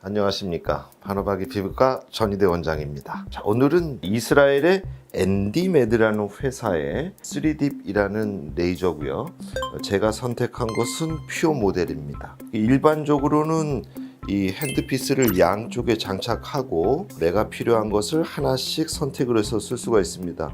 안녕하십니까. 바노바기 피부과 전희대 원장입니다. 자, 오늘은 이스라엘의 엔디메드라는 회사의 3딥이라는 레이저고요. 제가 선택한 것은 퓨어 모델입니다. 일반적으로는 이 핸드피스를 양쪽에 장착하고 내가 필요한 것을 하나씩 선택을 해서 쓸 수가 있습니다.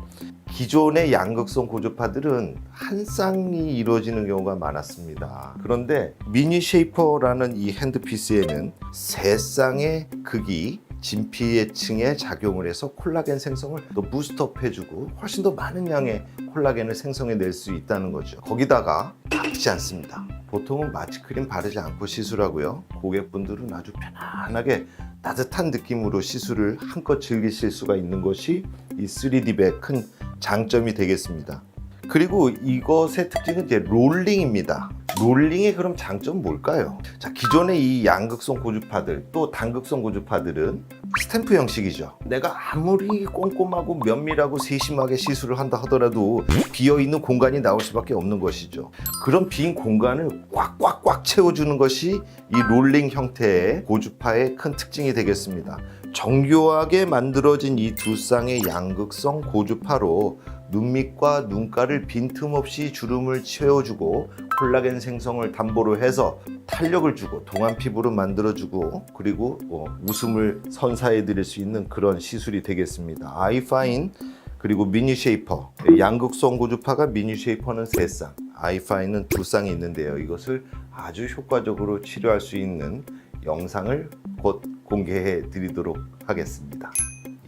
기존의 양극성 고주파들은 한 쌍이 이루어지는 경우가 많았습니다. 그런데 미니 쉐이퍼라는 이 핸드피스에는 세 쌍의 극이 진피층에 작용을 해서 콜라겐 생성을 또 부스트업 해주고 훨씬 더 많은 양의 콜라겐을 생성해낼 수 있다는 거죠. 거기다가 아프지 않습니다. 보통은 마취크림 바르지 않고 시술하고요. 고객분들은 아주 편안하게 따뜻한 느낌으로 시술을 한껏 즐기실 수가 있는 것이 이 3딥의 큰 장점이 되겠습니다. 그리고 이것의 특징은 이제 롤링입니다. 롤링의 그럼 장점은 뭘까요? 자, 기존의 이 양극성 고주파들 또 단극성 고주파들은 스탬프 형식이죠. 내가 아무리 꼼꼼하고 면밀하고 세심하게 시술을 한다 하더라도 비어있는 공간이 나올 수밖에 없는 것이죠. 그런 빈 공간을 꽉꽉꽉 채워주는 것이 이 롤링 형태의 고주파의 큰 특징이 되겠습니다. 정교하게 만들어진 이 두 쌍의 양극성 고주파로 눈밑과 눈가를 빈틈없이 주름을 채워주고 콜라겐 생성을 담보로 해서 탄력을 주고 동안 피부를 만들어주고 그리고 웃음을 선사해 드릴 수 있는 그런 시술이 되겠습니다. 아이파인 그리고 미니 쉐이퍼, 양극성 고주파가 미니 쉐이퍼는 3쌍, 아이파인은 2쌍이 있는데요. 이것을 아주 효과적으로 치료할 수 있는 영상을 곧 공개해 드리도록 하겠습니다.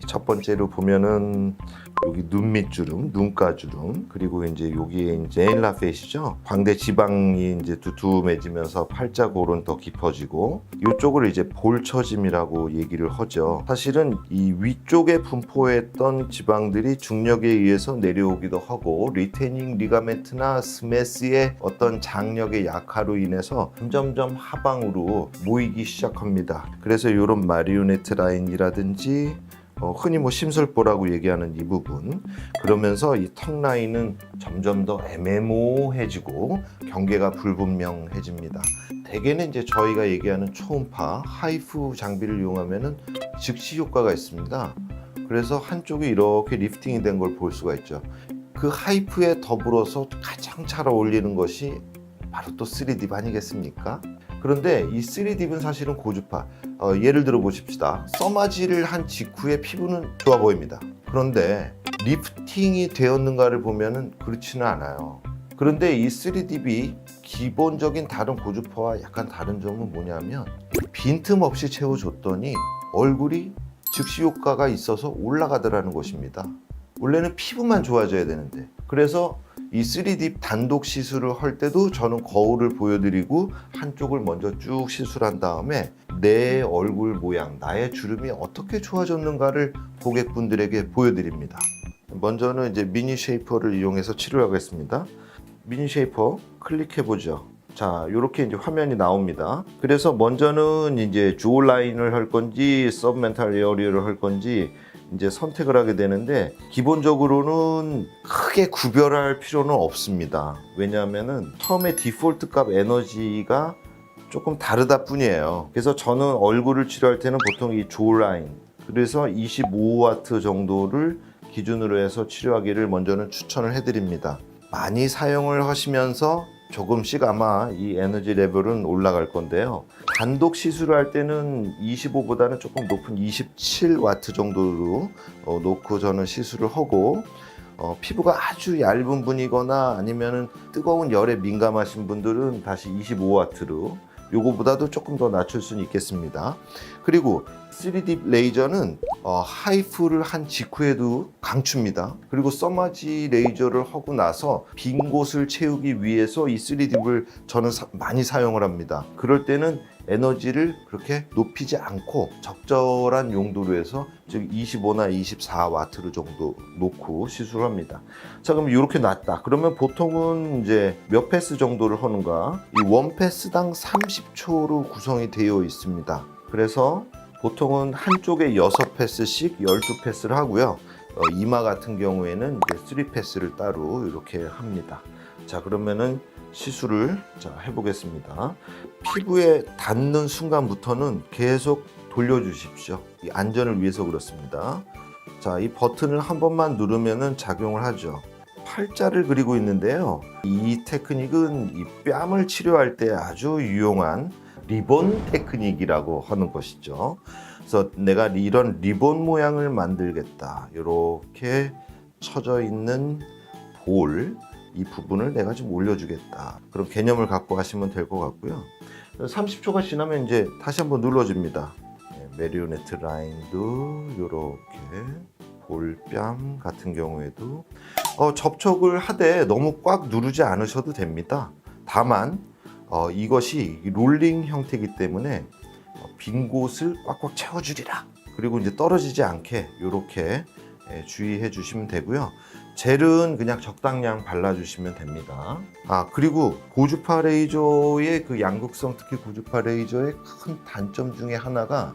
첫 번째로 보면은 여기 눈밑 주름, 눈가 주름, 그리고 이제 여기에 이제 엘라페이시죠. 광대 지방이 이제 두툼해지면서 팔자골은 더 깊어지고 이쪽을 이제 볼처짐이라고 얘기를 하죠. 사실은 이 위쪽에 분포했던 지방들이 중력에 의해서 내려오기도 하고 리테닝 리가멘트나 스매스의 어떤 장력의 약화로 인해서 점점점 하방으로 모이기 시작합니다. 그래서 이런 마리오네트 라인이라든지 흔히 심술보라고 얘기하는 이 부분, 그러면서 이 턱 라인은 점점 더 애매모호해지고 경계가 불분명해집니다. 대개는 이제 저희가 얘기하는 초음파 하이프 장비를 이용하면은 즉시 효과가 있습니다. 그래서 한쪽이 이렇게 리프팅이 된 걸 볼 수가 있죠. 그 하이프에 더불어서 가장 잘 어울리는 것이 바로 또 3딥 아니겠습니까? 그런데 이 3딥은 사실은 고주파, 예를 들어 보십시다. 써마지를 한 직후에 피부는 좋아 보입니다. 그런데 리프팅이 되었는가를 보면은 그렇지는 않아요. 그런데 이 3딥이 기본적인 다른 고주파와 약간 다른 점은 뭐냐면 빈틈없이 채워줬더니 얼굴이 즉시 효과가 있어서 올라가더라는 것입니다. 원래는 피부만 좋아져야 되는데, 그래서 이 3딥 단독 시술을 할 때도 저는 거울을 보여드리고 한쪽을 먼저 쭉 시술한 다음에 내 얼굴 모양, 나의 주름이 어떻게 좋아졌는가를 고객분들에게 보여드립니다. 먼저는 이제 미니 쉐이퍼를 이용해서 치료를 하겠습니다. 미니 쉐이퍼 클릭해보죠. 자, 이렇게 이제 화면이 나옵니다. 그래서 먼저는 이제 주어 라인을 할 건지 서브멘탈 에어리어를 할 건지 이제 선택을 하게 되는데, 기본적으로는 크게 구별할 필요는 없습니다. 왜냐하면은 처음에 디폴트 값 에너지가 조금 다르다 뿐이에요. 그래서 저는 얼굴을 치료할 때는 보통 이 조 라인, 그래서 25W 정도를 기준으로 해서 치료하기를 먼저는 추천을 해드립니다. 많이 사용을 하시면서 조금씩 아마 이 에너지 레벨은 올라갈 건데요. 단독 시술을 할 때는 25보다는 조금 높은 27W 정도로 놓고 저는 시술을 하고, 피부가 아주 얇은 분이거나 아니면은 뜨거운 열에 민감하신 분들은 다시 25W로 요거보다도 조금 더 낮출 수는 있겠습니다. 그리고 3딥 레이저는 하이프를 한 직후에도 강추입니다. 그리고 써마지 레이저를 하고 나서 빈 곳을 채우기 위해서 이 3딥을 저는 많이 사용을 합니다. 그럴 때는 에너지를 그렇게 높이지 않고 적절한 용도로 해서 즉 25나 24W 정도 놓고 시술을 합니다. 자, 그럼 이렇게 놨다. 그러면 보통은 이제 몇 패스 정도를 하는가? 이 원 패스당 30초로 구성이 되어 있습니다. 그래서 보통은 한쪽에 6패스씩 12패스를 하고요. 이마 같은 경우에는 이제 3패스를 따로 이렇게 합니다. 자, 그러면은 시술을 해보겠습니다. 피부에 닿는 순간부터는 계속 돌려주십시오. 이 안전을 위해서 그렇습니다. 자, 이 버튼을 한 번만 누르면은 작용을 하죠. 팔자를 그리고 있는데요. 이 테크닉은 이 뺨을 치료할 때 아주 유용한 리본 테크닉이라고 하는 것이죠. 그래서 내가 이런 리본 모양을 만들겠다. 이렇게 쳐져 있는 볼, 이 부분을 내가 좀 올려주겠다. 그런 개념을 갖고 하시면 될 것 같고요. 30초가 지나면 이제 다시 한번 눌러줍니다. 메리오네트 라인도 이렇게 볼뺨 같은 경우에도 접촉을 하되 너무 꽉 누르지 않으셔도 됩니다. 다만 이것이 롤링 형태이기 때문에 빈 곳을 꽉꽉 채워주리라. 그리고 이제 떨어지지 않게 이렇게 주의해 주시면 되고요. 젤은 그냥 적당량 발라주시면 됩니다. 그리고 고주파 레이저의 그 양극성, 특히 고주파 레이저의 큰 단점 중에 하나가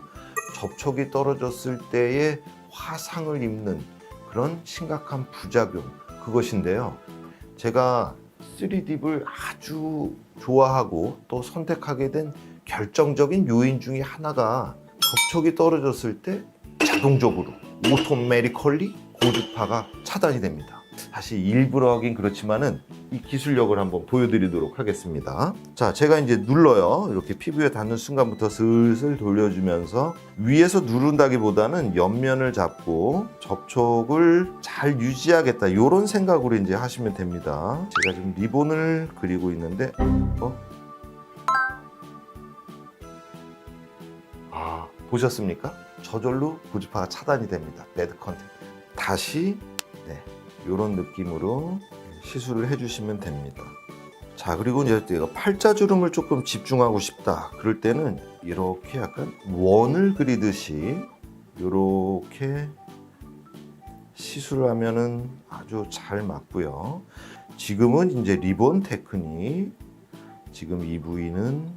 접촉이 떨어졌을 때의 화상을 입는 그런 심각한 부작용, 그것인데요. 제가 3딥을 아주 좋아하고 또 선택하게 된 결정적인 요인 중에 하나가 접촉이 떨어졌을 때 자동적으로 오토매티컬리 고주파가 차단이 됩니다. 사실 일부러 하긴 그렇지만은 이 기술력을 한번 보여드리도록 하겠습니다. 자, 제가 이제 눌러요. 이렇게 피부에 닿는 순간부터 슬슬 돌려주면서 위에서 누른다기보다는 옆면을 잡고 접촉을 잘 유지하겠다, 이런 생각으로 이제 하시면 됩니다. 제가 지금 리본을 그리고 있는데 보셨습니까? 저절로 고주파가 차단이 됩니다. 배드 컨택. 다시 이런 느낌으로 시술을 해주시면 됩니다. 자, 그리고 이제 내가 팔자주름을 조금 집중하고 싶다, 그럴 때는 이렇게 약간 원을 그리듯이 이렇게 시술을 하면은 아주 잘 맞고요. 지금은 이제 리본 테크닉, 지금 이 부위는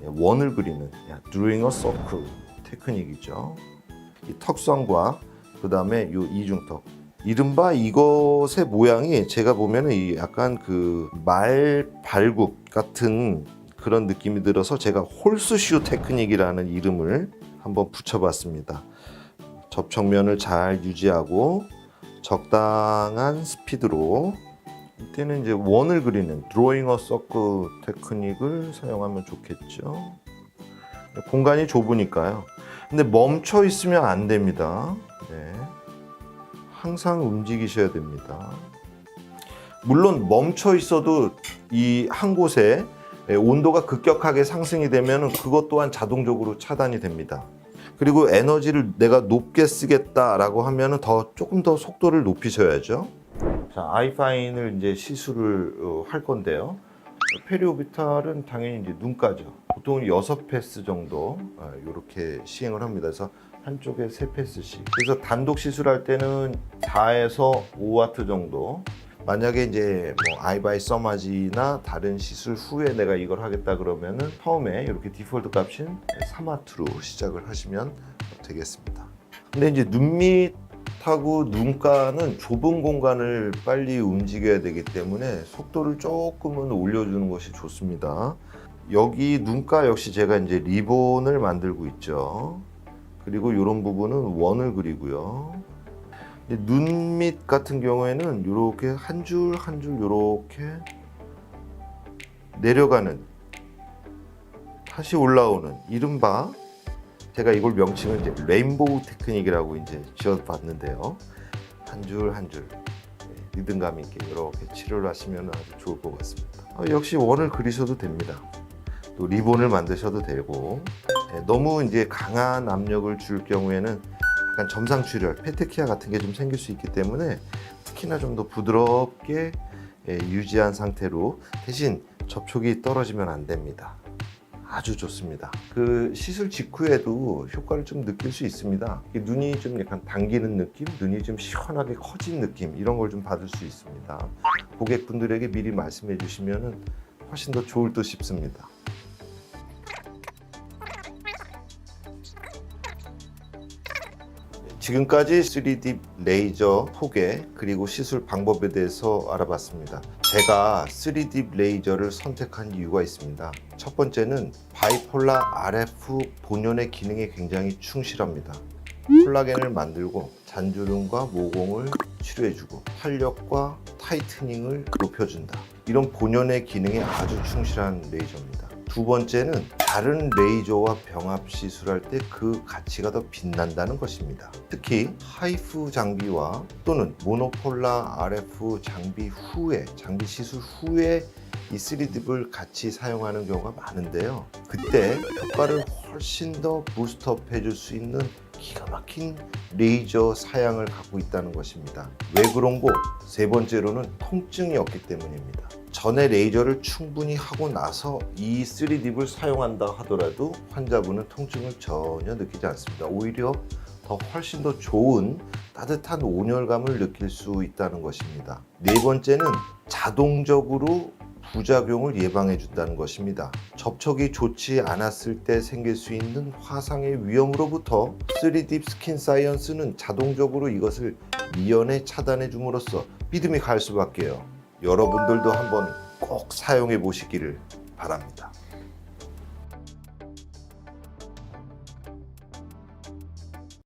원을 그리는 drawing a circle 테크닉이죠. 이 턱선과 그 다음에 이 이중턱, 이른바 이것의 모양이 제가 보면은 이 약간 그 말 발굽 같은 그런 느낌이 들어서 제가 홀스슈 테크닉이라는 이름을 한번 붙여봤습니다. 접촉면을 잘 유지하고 적당한 스피드로, 이때는 이제 원을 그리는 drawing a circle 테크닉을 사용하면 좋겠죠. 공간이 좁으니까요. 근데 멈춰 있으면 안 됩니다. 항상 움직이셔야 됩니다. 물론 멈춰 있어도 이 한 곳에 온도가 급격하게 상승이 되면 그것 또한 자동적으로 차단이 됩니다. 그리고 에너지를 내가 높게 쓰겠다라고 하면 조금 더 속도를 높이셔야죠. 자, 아이파인을 이제 시술을 할 건데요. 페리오비탈은 당연히 이제 눈가죠. 보통 6패스 정도 이렇게 시행을 합니다. 그래서 한쪽에 3패스씩. 그래서 단독 시술할 때는 4에서 5와트 정도. 만약에 이제 아이바이 서마지나 다른 시술 후에 내가 이걸 하겠다 그러면은 처음에 이렇게 디폴트 값인 3와트로 시작을 하시면 되겠습니다. 근데 이제 눈밑하고 눈가는 좁은 공간을 빨리 움직여야 되기 때문에 속도를 조금은 올려주는 것이 좋습니다. 여기 눈가 역시 제가 이제 리본을 만들고 있죠. 그리고 이런 부분은 원을 그리고요. 눈밑 같은 경우에는 이렇게 한 줄 한 줄 이렇게 내려가는, 다시 올라오는, 이른바 제가 이걸 명칭을 이제 레인보우 테크닉이라고 이제 지어봤는데요. 한 줄 한 줄 리듬감 있게 이렇게 치료를 하시면 아주 좋을 것 같습니다. 역시 원을 그리셔도 됩니다. 또 리본을 만드셔도 되고, 너무 이제 강한 압력을 줄 경우에는 약간 점상출혈, 페테키아 같은 게 좀 생길 수 있기 때문에 특히나 좀 더 부드럽게 유지한 상태로, 대신 접촉이 떨어지면 안 됩니다. 아주 좋습니다. 그 시술 직후에도 효과를 좀 느낄 수 있습니다. 눈이 좀 약간 당기는 느낌, 눈이 좀 시원하게 커진 느낌, 이런 걸 좀 받을 수 있습니다. 고객분들에게 미리 말씀해 주시면 훨씬 더 좋을 듯 싶습니다. 지금까지 3D 레이저 소개 그리고 시술 방법에 대해서 알아봤습니다. 제가 3D 레이저를 선택한 이유가 있습니다. 첫 번째는 바이폴라 RF 본연의 기능에 굉장히 충실합니다. 콜라겐을 만들고 잔주름과 모공을 치료해주고 탄력과 타이트닝을 높여준다. 이런 본연의 기능에 아주 충실한 레이저입니다. 두 번째는 다른 레이저와 병합 시술할 때 그 가치가 더 빛난다는 것입니다. 특히 하이프 장비와 또는 모노폴라 RF 장비 시술 후에 이 3딥을 같이 사용하는 경우가 많은데요. 그때 효과를 훨씬 더 부스트업 해줄 수 있는 기가 막힌 레이저 사양을 갖고 있다는 것입니다. 왜 그런 거? 세 번째로는 통증이 없기 때문입니다. 전에 레이저를 충분히 하고 나서 이 3딥을 사용한다 하더라도 환자분은 통증을 전혀 느끼지 않습니다. 오히려 훨씬 더 좋은 따뜻한 온열감을 느낄 수 있다는 것입니다. 네 번째는 자동적으로 부작용을 예방해 준다는 것입니다. 접촉이 좋지 않았을 때 생길 수 있는 화상의 위험으로부터 3D 스킨 사이언스는 자동적으로 이것을 미연에 차단해 줌으로써 믿음이 갈 수밖에요. 여러분들도 한번 꼭 사용해 보시기를 바랍니다.